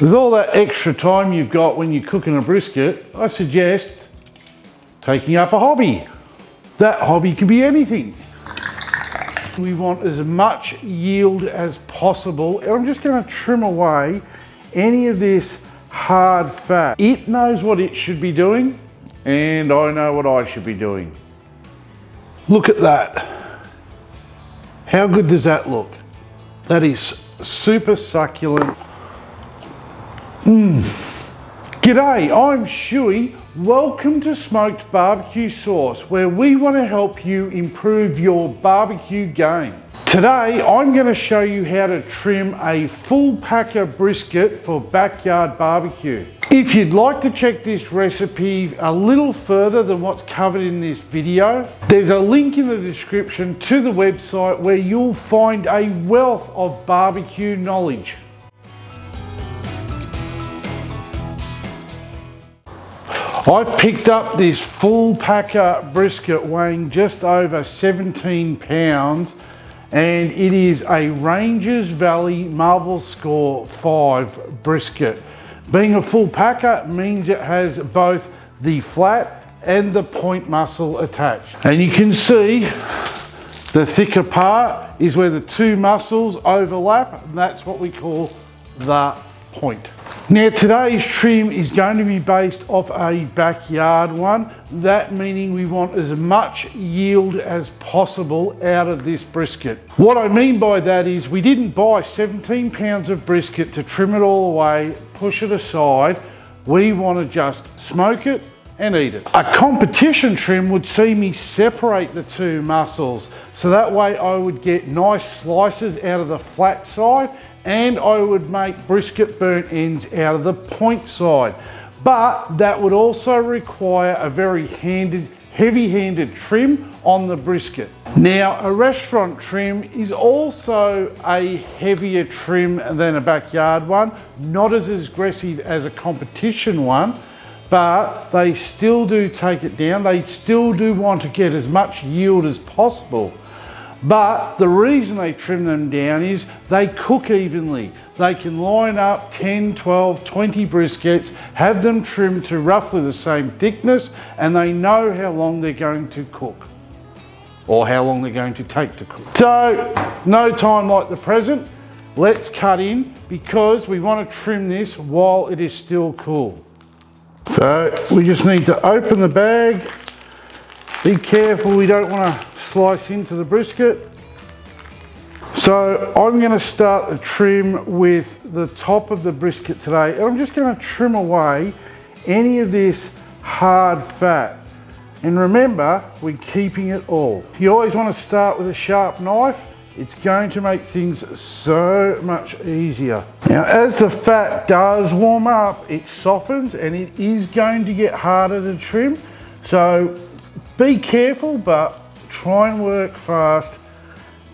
With all that extra time you've got when you're cooking a brisket, I suggest taking up a hobby. That hobby can be anything. We want as much yield as possible. I'm just going to trim away any of this hard fat. It knows what it should be doing, and I know what I should be doing. Look at that. How good does that look? That is super succulent. G'day, I'm Schuey. Welcome to Smoked Barbecue Sauce, where we want to help you improve your barbecue game. Today, I'm going to show you how to trim a full packer brisket for backyard barbecue. If you'd like to check this recipe a little further than what's covered in this video, there's a link in the description to the website where you'll find a wealth of barbecue knowledge. I picked up this full packer brisket weighing just over 17 pounds, and it is a Ranges Valley Marble Score 5 brisket. Being a full packer means it has both the flat and the point muscle attached. And you can see the thicker part is where the two muscles overlap, and that's what we call the point. Now today's trim is going to be based off a backyard one, that meaning we want as much yield as possible out of this brisket. What I mean by that is we didn't buy 17 pounds of brisket to trim it all away, push it aside. We want to just smoke it and eat it. A competition trim would see me separate the two muscles, so that way I would get nice slices out of the flat side, and I would make brisket burnt ends out of the point side. But that would also require a very heavy-handed trim on the brisket. Now, a restaurant trim is also a heavier trim than a backyard one, not as aggressive as a competition one, but they still do take it down. They still do want to get as much yield as possible. But the reason they trim them down is they cook evenly. They can line up 10, 12, 20 briskets, have them trimmed to roughly the same thickness, and they know how long they're going to cook, or how long they're going to take to cook. So, no time like the present. Let's cut in, because we want to trim this while it is still cool. So, we just need to open the bag. Be careful, we don't want to slice into the brisket. So I'm going to start the trim with the top of the brisket today, and I'm just going to trim away any of this hard fat. And remember, we're keeping it all. You always want to start with a sharp knife. It's going to make things so much easier. Now, as the fat does warm up, it softens and it is going to get harder to trim. So be careful, but try and work fast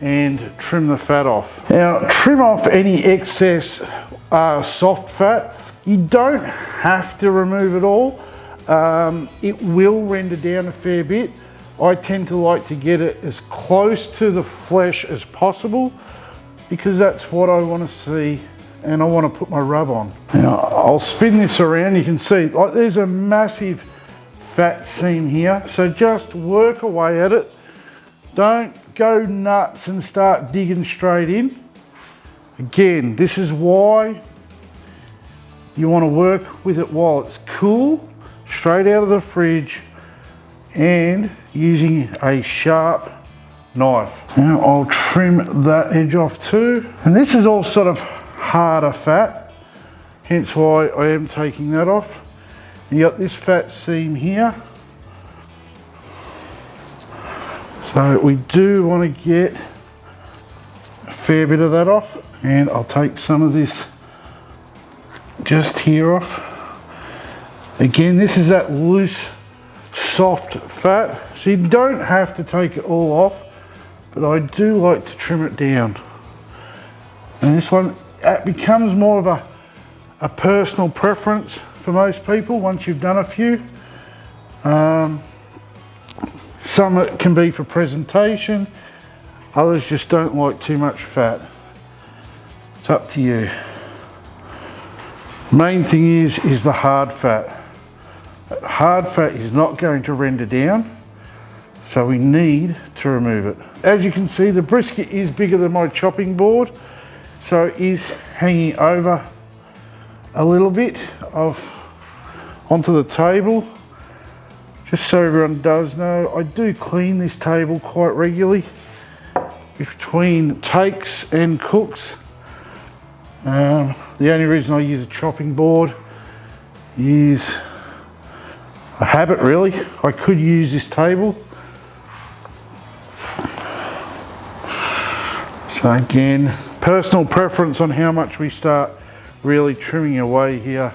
and trim the fat off. Now, trim off any excess soft fat. You don't have to remove it all. It will render down a fair bit. I tend to like to get it as close to the flesh as possible, because that's what I want to see and I want to put my rub on. Now, I'll spin this around. You can see, like, there's a massive fat seam here, so just work away at it. Don't go nuts and start digging straight in. Again, this is why you want to work with it while it's cool, straight out of the fridge, and using a sharp knife. Now I'll trim that edge off too. And this is all sort of harder fat, hence why I am taking that off. You got this fat seam here. So we do want to get a fair bit of that off, and I'll take some of this just here off. Again, this is that loose, soft fat, so you don't have to take it all off, but I do like to trim it down. And this one, it becomes more of a personal preference for most people once you've done a few. Some it can be for presentation, others just don't like too much fat. It's up to you. Main thing is the hard fat. Hard fat is not going to render down, so we need to remove it. As you can see, the brisket is bigger than my chopping board, so it is hanging over a little bit onto the table. Just so everyone does know, I do clean this table quite regularly between takes and cooks. The only reason I use a chopping board is a habit, really. I could use this table. So again, personal preference on how much we start really trimming away here.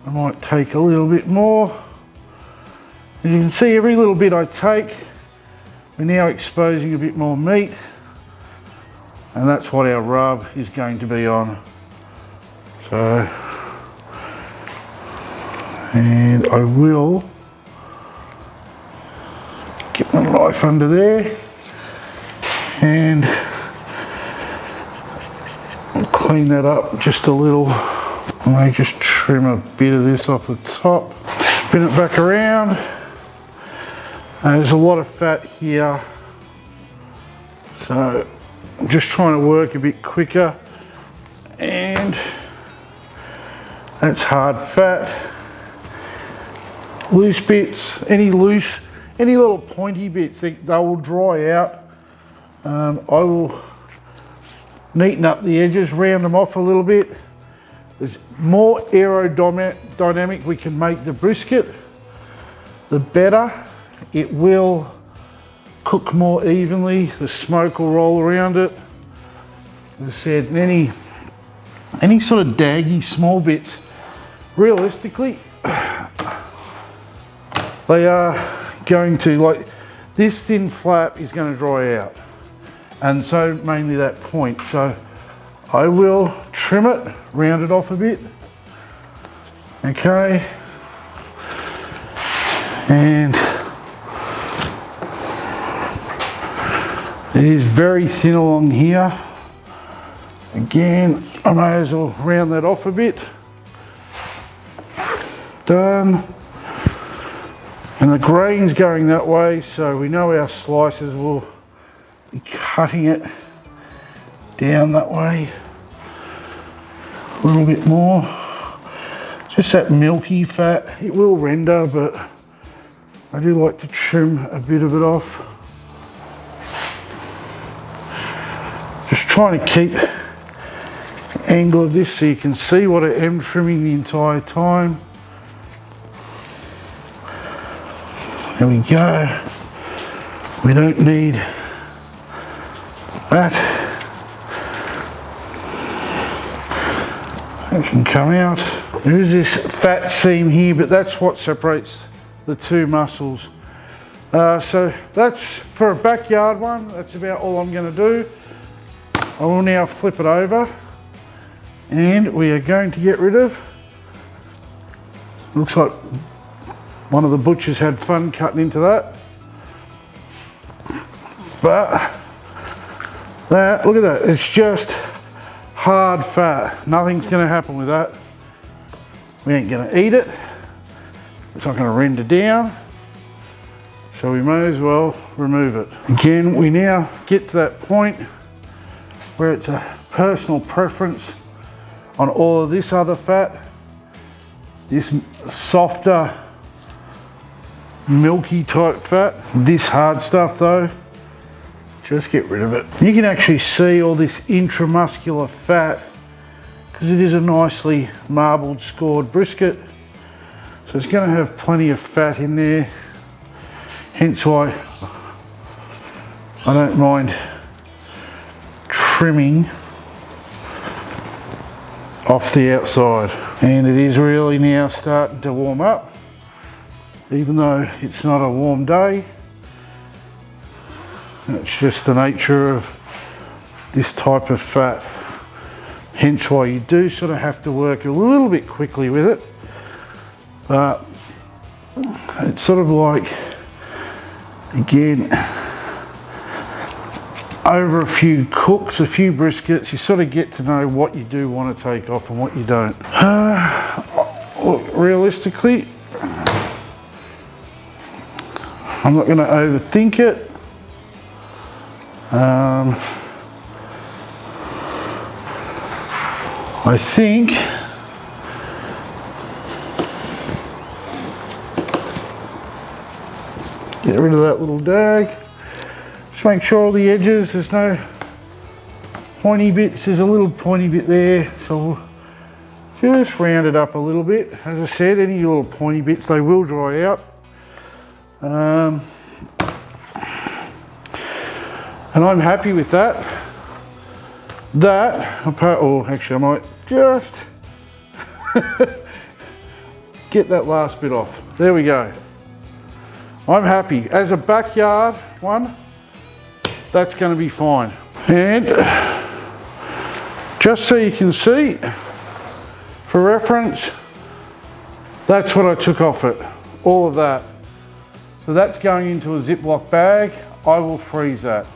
I might take a little bit more. As you can see, every little bit I take, we're now exposing a bit more meat, and that's what our rub is going to be on. So, and I will get my knife under there and clean that up just a little. I may just trim a bit of this off the top, spin it back around. There's a lot of fat here, so I'm just trying to work a bit quicker, and that's hard fat. Loose bits, any little pointy bits, they will dry out. I will neaten up the edges, round them off a little bit. There's more aerodynamic we can make the brisket, the better. It will cook more evenly, the smoke will roll around it. As I said, any sort of daggy small bits, realistically, they are going to, like this thin flap is going to dry out, and so mainly that point. So I will trim it, round it off a bit, okay, and it is very thin along here. Again, I may as well round that off a bit. Done. And the grain's going that way, so we know our slices will be cutting it down that way. A little bit more. Just that milky fat. It will render, but I do like to trim a bit of it off. Just trying to keep the angle of this so you can see what I am trimming the entire time. There we go. We don't need that. That can come out. There is this fat seam here, but that's what separates the two muscles. So that's for a backyard one. That's about all I'm going to do. I will now flip it over, and we are going to get rid of, looks like one of the butchers had fun cutting into that. But that, look at that, it's just hard fat. Nothing's going to happen with that. We ain't going to eat it. It's not going to render down. So we may as well remove it. Again, we now get to that point where it's a personal preference on all of this other fat. This softer, milky type fat. This hard stuff though, just get rid of it. You can actually see all this intramuscular fat because it is a nicely marbled scored brisket. So it's going to have plenty of fat in there. Hence why I don't mind trimming off the outside. And it is really now starting to warm up, even though it's not a warm day. It's just the nature of this type of fat. Hence why you do sort of have to work a little bit quickly with it. But it's sort of like, again, over a few cooks, a few briskets, you sort of get to know what you do want to take off and what you don't. Look, realistically, I'm not going to overthink it. I think get rid of that little dag. Just make sure all the edges, there's no pointy bits. There's a little pointy bit there, so we'll just round it up a little bit. As I said, any little pointy bits, they will dry out. And I'm happy with that. Actually I might just get that last bit off. There we go. I'm happy. As a backyard one, that's going to be fine. And just so you can see, for reference, that's what I took off it, all of that. So that's going into a Ziploc bag. I will freeze that.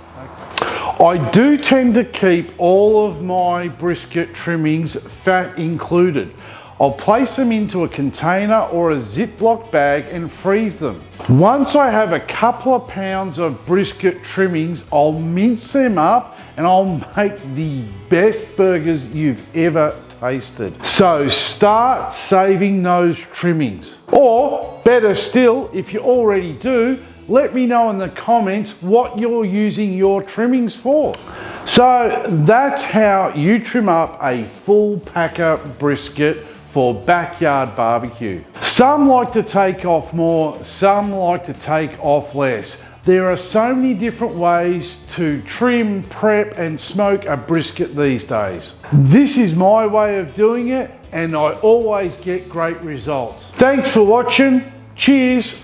I do tend to keep all of my brisket trimmings fat included. I'll place them into a container or a Ziploc bag and freeze them. Once I have a couple of pounds of brisket trimmings, I'll mince them up and I'll make the best burgers you've ever tasted. So start saving those trimmings. Or better still, if you already do, let me know in the comments what you're using your trimmings for. So that's how you trim up a full packer brisket for backyard barbecue. Some like to take off more, some like to take off less. There are so many different ways to trim, prep and smoke a brisket these days. This is my way of doing it and I always get great results. Thanks for watching. Cheers.